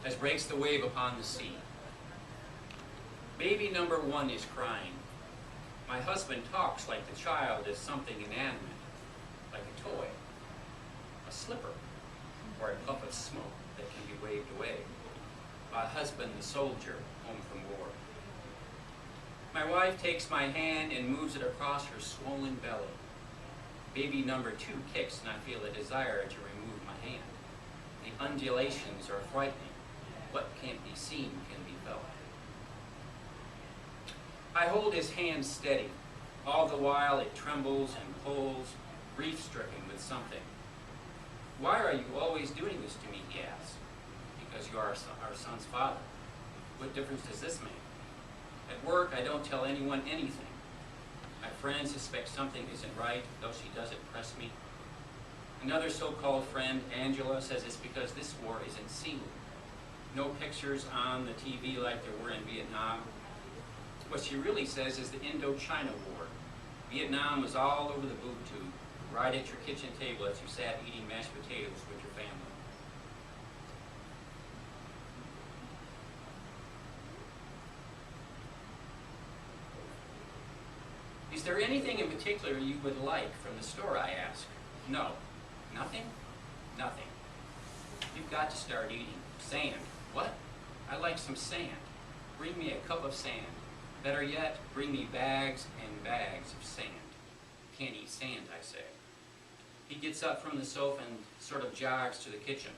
as breaks the wave upon the sea. Baby number 1 is crying. My husband talks like the child is something inanimate, like a toy, a slipper, or a puff of smoke that can be waved away. My husband, the soldier, home from war. My wife takes my hand and moves it across her swollen belly. Baby number 2 kicks, and I feel a desire to remove my hand. The undulations are frightening. What can't be seen can be felt. I hold his hand steady. All the while it trembles and pulls, grief-stricken with something. Why are you always doing this to me, he asks. Because you are our son's father. What difference does this make? At work, I don't tell anyone anything. My friends suspect something isn't right, though she doesn't press me. Another so-called friend, Angela, says it's because this war isn't seen. No pictures on the TV like there were in Vietnam. What she really says is the Indochina War. Vietnam was all over the boob tube, right at your kitchen table as you sat eating mashed potatoes with your family. Is there anything in particular you would like from the store, I ask. No. Nothing? Nothing. You've got to start eating. Sand. What? I like some sand. Bring me a cup of sand. Better yet, bring me bags and bags of sand. Can't eat sand, I say. He gets up from the sofa and sort of jogs to the kitchen.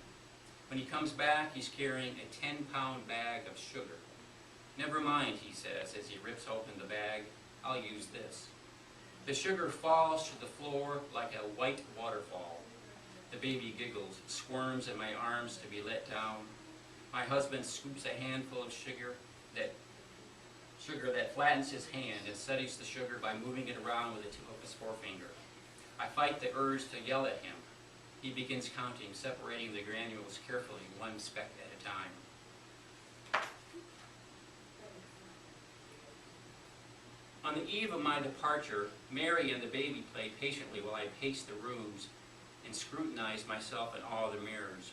When he comes back, he's carrying a 10-pound bag of sugar. Never mind, he says as he rips open the bag. I'll use this. The sugar falls to the floor like a white waterfall. The baby giggles, squirms in my arms to be let down. My husband scoops a handful of sugar that flattens his hand and studies the sugar by moving it around with the tip of his forefinger. I fight the urge to yell at him. He begins counting, separating the granules carefully, one speck at a time. On the eve of my departure, Mary and the baby played patiently while I paced the rooms and scrutinized myself in all the mirrors.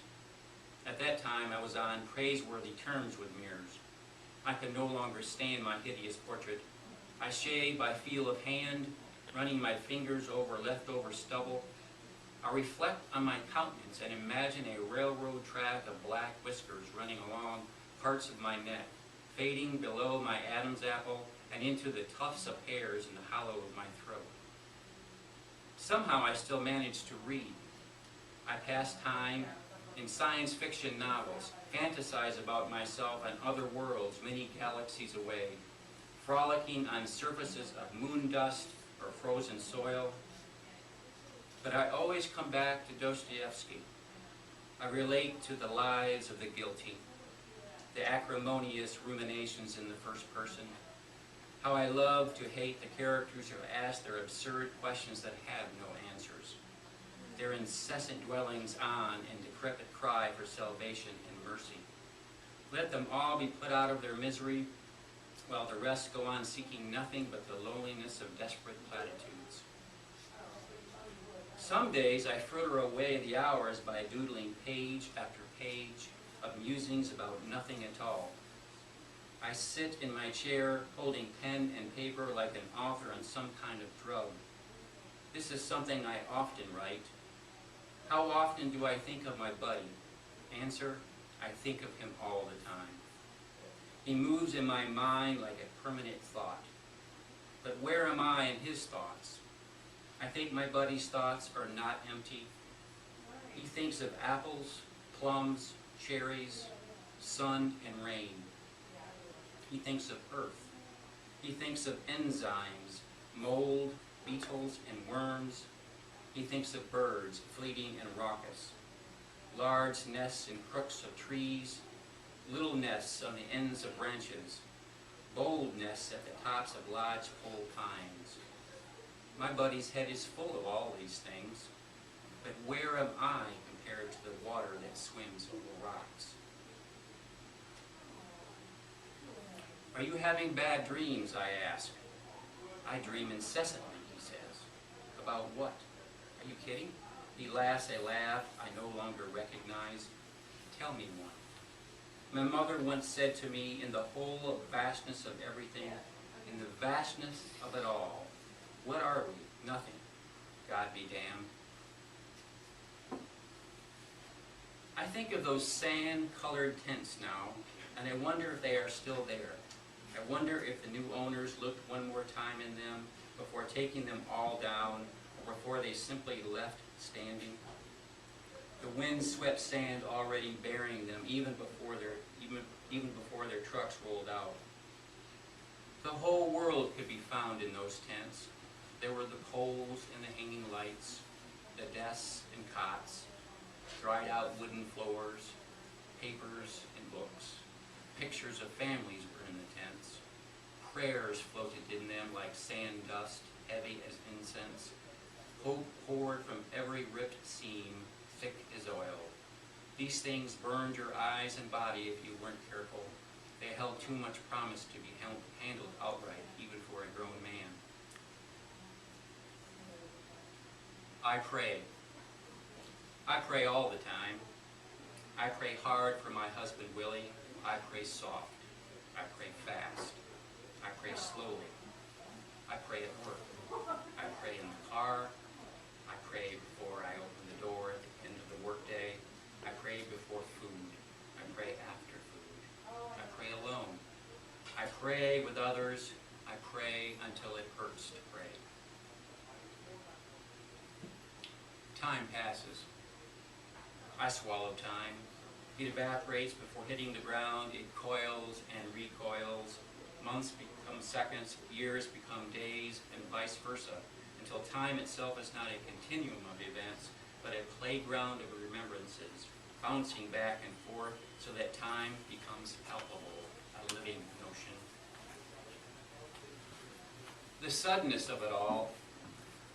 At that time, I was on praiseworthy terms with mirrors. I could no longer stand my hideous portrait. I shave by feel of hand, running my fingers over leftover stubble. I reflect on my countenance and imagine a railroad track of black whiskers running along parts of my neck, fading below my Adam's apple and into the tufts of hairs in the hollow of my throat. Somehow I still manage to read. I pass time in science fiction novels, fantasize about myself and other worlds many galaxies away, frolicking on surfaces of moon dust or frozen soil. But I always come back to Dostoevsky. I relate to the lives of the guilty, the acrimonious ruminations in the first person, how I love to hate the characters who ask their absurd questions that have no answers, their incessant dwellings on and decrepit cry for salvation and mercy. Let them all be put out of their misery, while the rest go on seeking nothing but the loneliness of desperate platitudes. Some days I fritter away the hours by doodling page after page of musings about nothing at all. I sit in my chair holding pen and paper like an author on some kind of drug. This is something I often write. How often do I think of my buddy? Answer, I think of him all the time. He moves in my mind like a permanent thought. But where am I in his thoughts? I think my buddy's thoughts are not empty. He thinks of apples, plums, cherries, sun, and rain. He thinks of earth. He thinks of enzymes, mold, beetles, and worms. He thinks of birds, fleeting and raucous. Large nests in crooks of trees, little nests on the ends of branches, bold nests at the tops of lodgepole pines. My buddy's head is full of all these things, but where am I compared to the water that swims over rocks? Are you having bad dreams, I ask. I dream incessantly, he says. About what? Are you kidding? He laughs a laugh I no longer recognize. Tell me one. My mother once said to me, in the whole vastness of everything, in the vastness of it all, what are we? Nothing. God be damned. I think of those sand-colored tents now, and I wonder if they are still there. I wonder if the new owners looked one more time in them before taking them all down, or before they simply left standing. The wind swept sand already burying them even before their trucks rolled out. The whole world could be found in those tents. There were the poles and the hanging lights, the desks and cots, dried out wooden floors, papers and books. Pictures of families were in the tents. Prayers floated in them like sand dust, heavy as incense. Hope poured from every ripped seam, thick as oil. These things burned your eyes and body if you weren't careful. They held too much promise to be handled outright, even for a grown man. I pray. I pray all the time. I pray hard for my husband Willie. I pray soft. I pray fast. I pray slowly. I pray at work. I pray in the car. I pray before I open the door at the end of the workday. I pray before food. I pray after food. I pray alone. I pray with others. I pray until it hurts to pray. Time passes. I swallow time. It evaporates before hitting the ground. It coils and recoils. Months become seconds, years become days, and vice versa, until time itself is not a continuum of events, but a playground of remembrances, bouncing back and forth so that time becomes palpable, a living notion. The suddenness of it all,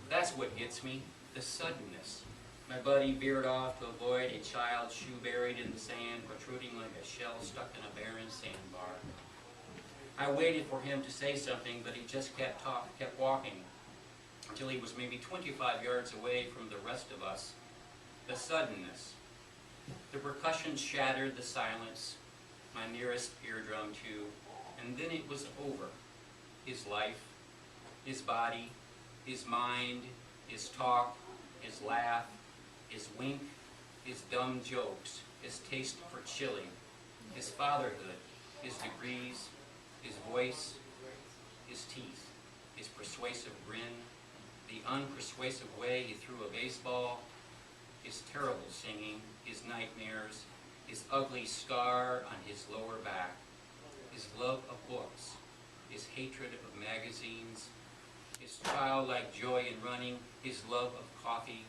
that's what gets me, the suddenness. My buddy veered off to avoid a child's shoe buried in the sand, protruding like a shell stuck in a barren sandbar. I waited for him to say something, but he just kept walking, until he was maybe 25 yards away from the rest of us. The suddenness. The percussion shattered the silence, my nearest eardrum too, and then it was over. His life, his body, his mind, his talk, his laugh, his wink, his dumb jokes, his taste for chili, his fatherhood, his degrees, his voice, his teeth, his persuasive grin, the unpersuasive way he threw a baseball, his terrible singing, his nightmares, his ugly scar on his lower back, his love of books, his hatred of magazines, his childlike joy in running, his love of coffee,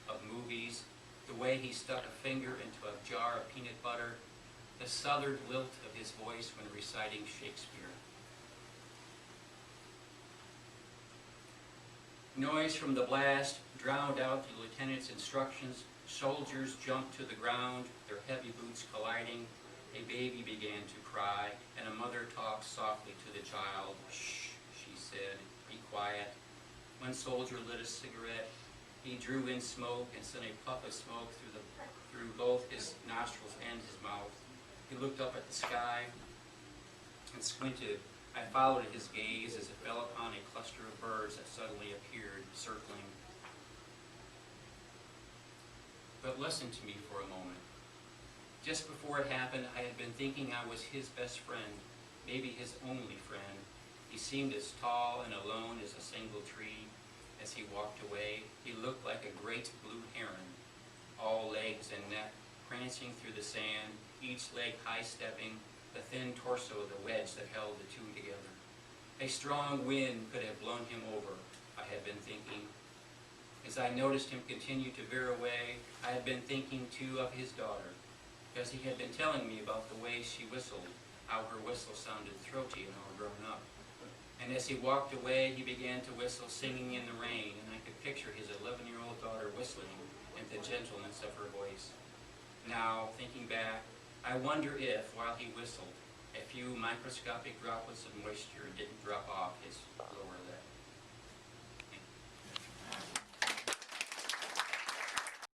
of movies, the way he stuck a finger into a jar of peanut butter, the southern lilt of his voice when reciting Shakespeare. Noise from the blast drowned out the lieutenant's instructions. Soldiers jumped to the ground, their heavy boots colliding. A baby began to cry, and a mother talked softly to the child. "Shh," she said, "be quiet." One soldier lit a cigarette. He drew in smoke and sent a puff of smoke through both his nostrils and his mouth. He looked up at the sky and squinted. I followed his gaze as it fell upon a cluster of birds that suddenly appeared, circling. But listen to me for a moment. Just before it happened, I had been thinking I was his best friend, maybe his only friend. He seemed as tall and alone as a single tree. As he walked away, he looked like a great blue heron, all legs and neck, prancing through the sand, each leg high-stepping, the thin torso of the wedge that held the two together. A strong wind could have blown him over, I had been thinking. As I noticed him continue to veer away, I had been thinking too of his daughter, because he had been telling me about the way she whistled, how her whistle sounded throaty and all grown up. And as he walked away, he began to whistle, singing in the rain, and I could picture his 11-year-old daughter whistling and the gentleness of her voice. Now, thinking back, I wonder if, while he whistled, a few microscopic droplets of moisture didn't drop off his lower lip.